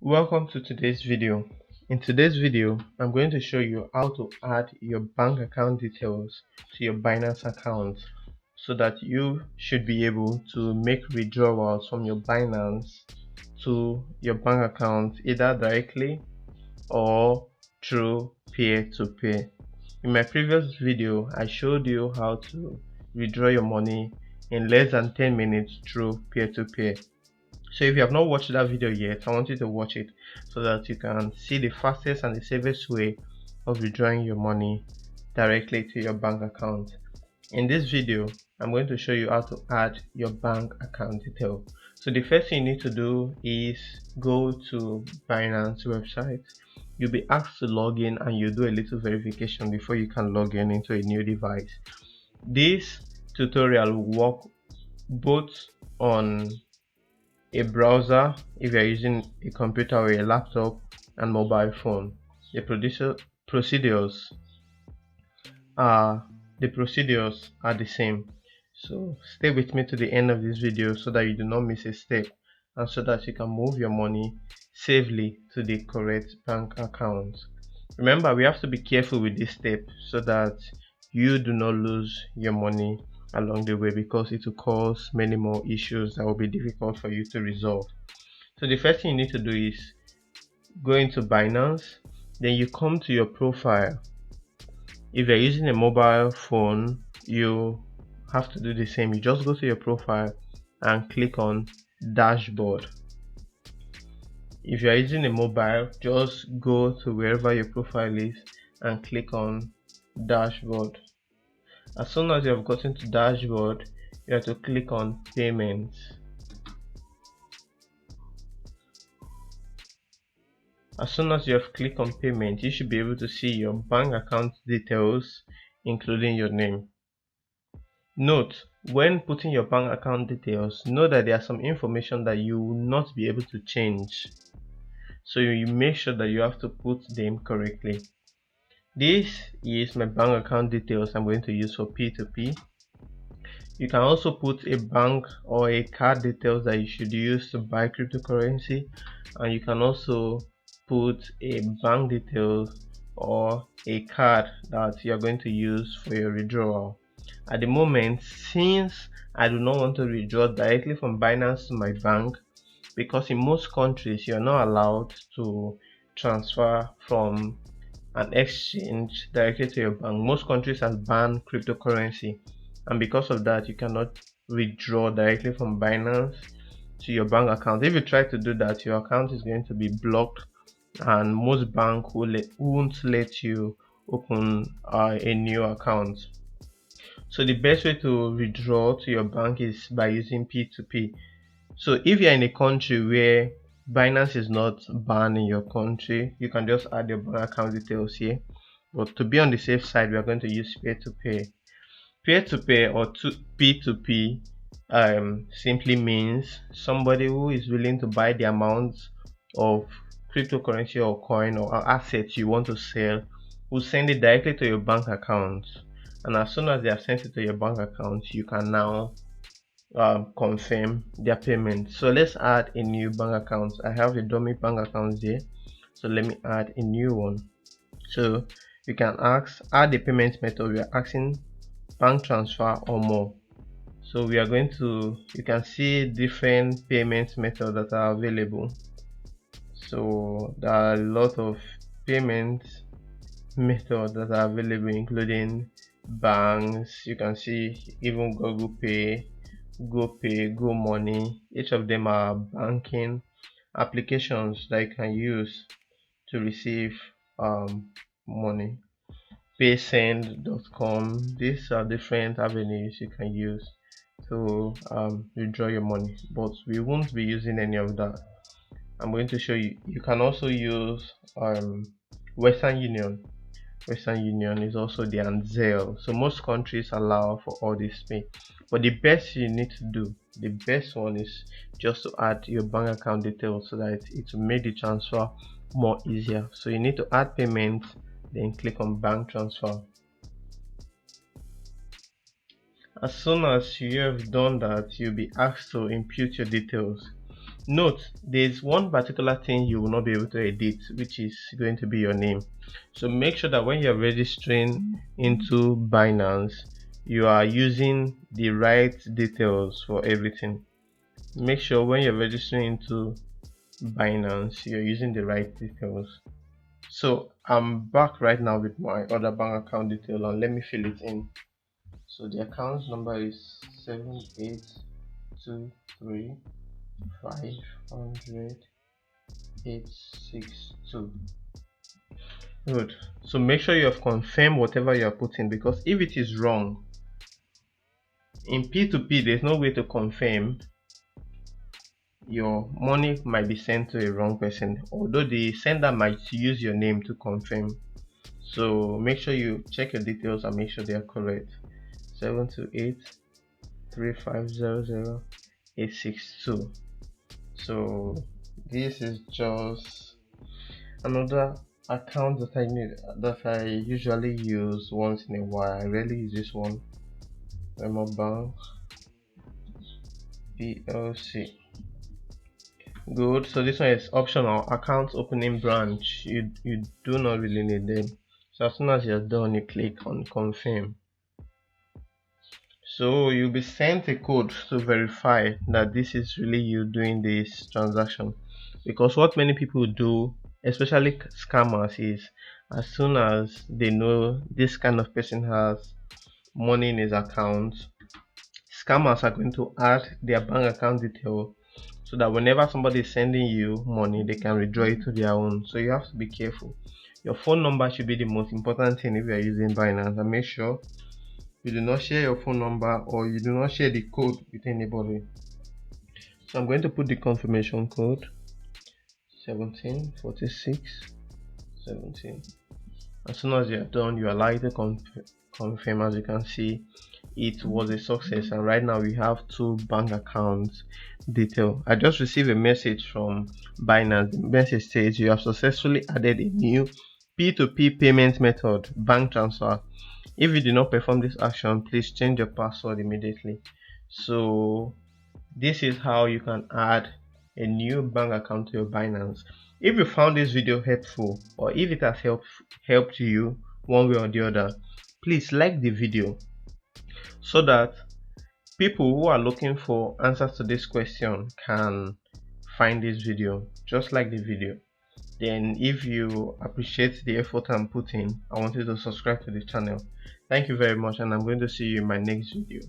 Welcome to today's video. In today's video, I'm going to show you how to add your bank account details to your Binance account so that you should be able to make withdrawals from your Binance to your bank account either directly or through peer-to-peer. In my previous video, I showed you how to withdraw your money in less than 10 minutes through peer-to-peer. So if you have not watched that video yet, I want you to watch it so that you can see the fastest and the safest way of withdrawing your money directly to your bank account. In this video, I'm going to show you how to add your bank account detail. So the first thing you need to do is go to Binance website. You'll be asked to log in and you do a little verification before you can log in into a new device. This tutorial will work both on a browser if you are using a computer or a laptop and mobile phone. The procedures are the same. So stay with me to the end of this video so that you do not miss a step and so that you can move your money safely to the correct bank account. Remember, we have to be careful with this step so that you do not lose your money along the way, because it will cause many more issues that will be difficult for you to resolve. So the first thing you need to do is go into Binance, then you come to your profile. If you're using a mobile phone, you have to do the same. You just go to your profile and click on dashboard. If you're using a mobile, just go to wherever your profile is and click on dashboard. As soon as you have gotten to dashboard, you have to click on payments. As soon as you have clicked on payment, you should be able to see your bank account details, including your name. Note, when putting your bank account details, know that there are some information that you will not be able to change. So you make sure that you have to put them correctly. This is my bank account details I'm going to use for P2P. You can also put a bank or a card details that you should use to buy cryptocurrency, and you can also put a bank details or a card that you are going to use for your withdrawal. At the moment, since I do not want to withdraw directly from Binance to my bank, because in most countries you are not allowed to transfer from an exchange directly to your bank. Most countries have banned cryptocurrency, and because of that you cannot withdraw directly from Binance to your bank account. If you try to do that, your account is going to be blocked and most banks won't let you open a new account. So the best way to withdraw to your bank is by using P2P. So if you're in a country where Binance is not banned in your country, you can just add your bank account details here. But to be on the safe side, we are going to use peer-to-peer. Peer-to-peer or P2P simply means somebody who is willing to buy the amount of cryptocurrency or coin or assets you want to sell will send it directly to your bank account. And as soon as they have sent it to your bank account, you can now confirm their payment. So let's add a new bank account. I have a dummy bank account here, so let me add a new one. So you can add a payment method. We are asking bank transfer or more. So we are going to, you can see different payment methods that are available. So there are a lot of payment methods that are available, including banks. You can see even Google Pay, GoPay, GoMoney. Each of them are banking applications that you can use to receive money. Paysend.com. These are different avenues you can use to withdraw your money, but we won't be using any of that. I'm going to show you. You can also use Western Union. Western Union is also there, and Zelle. So most countries allow for all this pay, but the best you need to do, the best one is just to add your bank account details so that it will make the transfer more easier. So you need to add payments, then click on bank transfer. As soon as you have done that, you'll be asked to input your details. Note, there's one particular thing you will not be able to edit, which is going to be your name. So make sure that when you're registering into Binance, you are using the right details for everything. Make sure when you're registering into Binance, you're using the right details. So I'm back right now with my other bank account detail, and let me fill it in. So the account number is 7823500,862. Good. So make sure you have confirmed whatever you are putting, because if it is wrong in P2P, there's no way to confirm. Your money might be sent to a wrong person, although the sender might use your name to confirm. So make sure you check your details and make sure they are correct. 7283500,862. So this is just another account that I usually use once in a while. I rarely use this one. Remo Bank PLC. Good. So this one is optional. Account opening branch. You do not really need them. So as soon as you're done, you click on confirm. So you'll be sent a code to verify that this is really you doing this transaction. Because what many people do, especially scammers, is as soon as they know this kind of person has money in his account, scammers are going to add their bank account detail so that whenever somebody is sending you money, they can withdraw it to their own. So you have to be careful. Your phone number should be the most important thing if you are using Binance, and make sure you do not share your phone number or you do not share the code with anybody. So I'm going to put the confirmation code 174617. As soon as you are done, you are likely to confirm. As you can see, it was a success, and right now we have 2 bank accounts detail. I just received a message from Binance. The message says you have successfully added a new P2P payment method, bank transfer. If you do not perform this action, please change your password immediately. So this is how you can add a new bank account to your Binance. If you found this video helpful, or if it has helped you one way or the other, please like the video so that people who are looking for answers to this question can find this video. Just like the video. Then if you appreciate the effort I'm putting, I want you to subscribe to the channel. Thank you very much, and I'm going to see you in my next video.